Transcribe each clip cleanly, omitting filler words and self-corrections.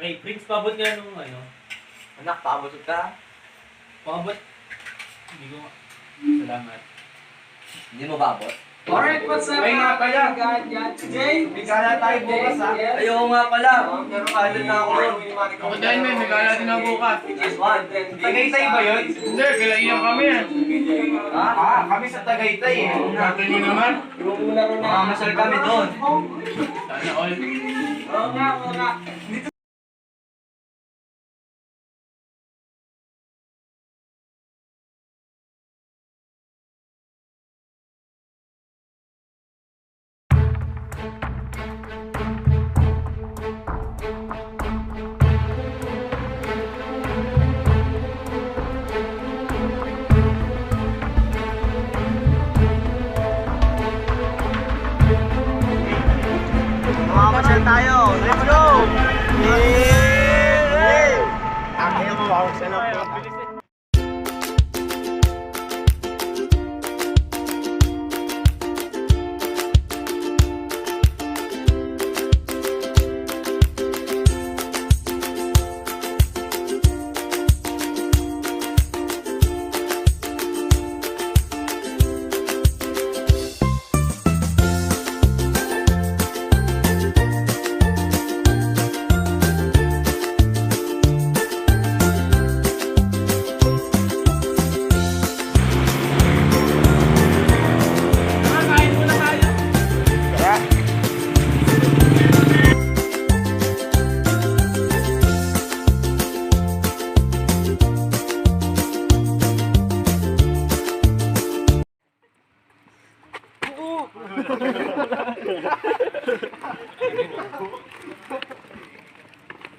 Ay, Prince, paabot nga nung ano. Anak, paabot ka? Paabot. Hindi ko salamat. Hindi mo babot? Alright, what's up? Ay nga pala. Jay, May gala tayo bukas ha. Ayoko nga pala. Pero kagad na ako ron. Ako dahil may gala din ako bukas. Tagaytay ba yun? Hindi, kailangan kami eh. Kami sa Tagaytay eh. Natin nyo naman. Mamamasal kami doon. Sana all. Oo nga. Mamamasal tayo. Let's go! Yay! Ang mo mamamasal ako.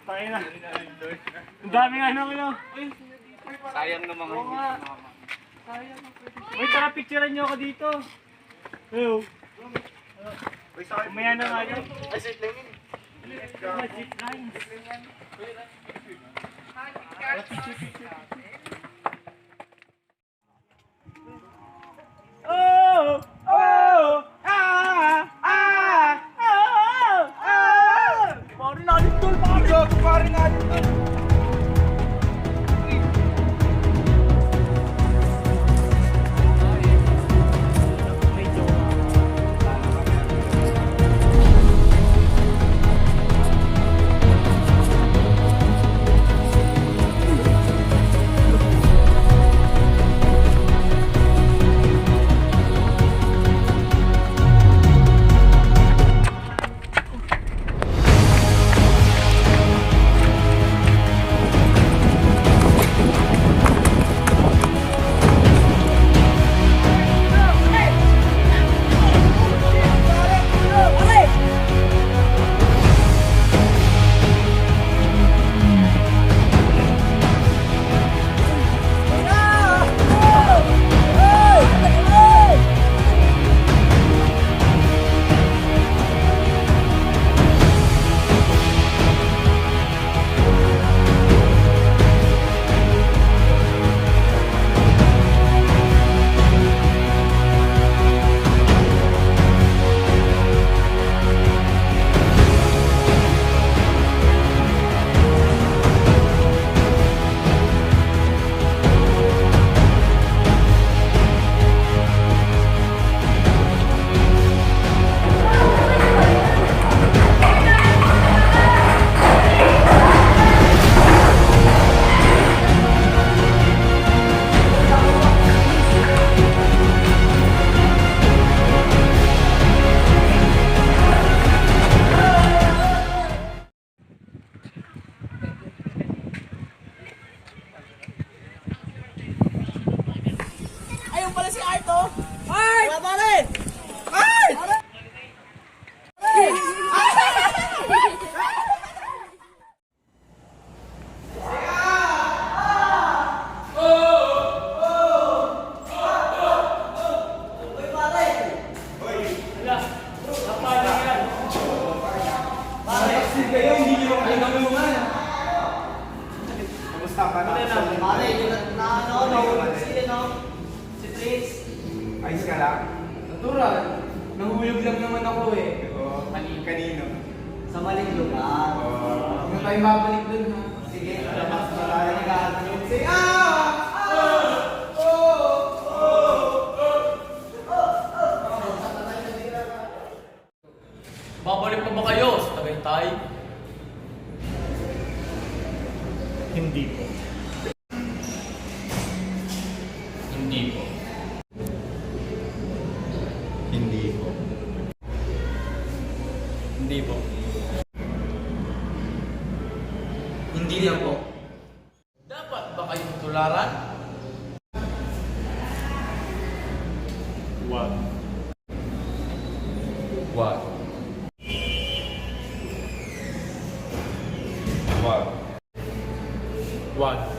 Tayo na. Ang daming ano. Sayang naman Oo nga. Uy, tara picturean nyo ako dito. Hello. Umaya na nga yun. Ay, sit lang yun. Zip lines. Oh! Oh! Ah! Ah! Ah! Ah! Parang nalit tol, parang nalit tol. Ayos ka lang? Natural. Nahulog lang naman ako eh. Oo. Kanino? Sa maling lugar. Oo. Ano tayo tayo babalik dun ha. Sige, labas na tayo nag-aagin. Sige, Babalik pa ba kayo sa Tagaytay? Hindi po. Hindi po. Hindi po. Hindi po. Hindi yan po. Dapat ba kayong tularan? Wag. Wag. Wag. Wag.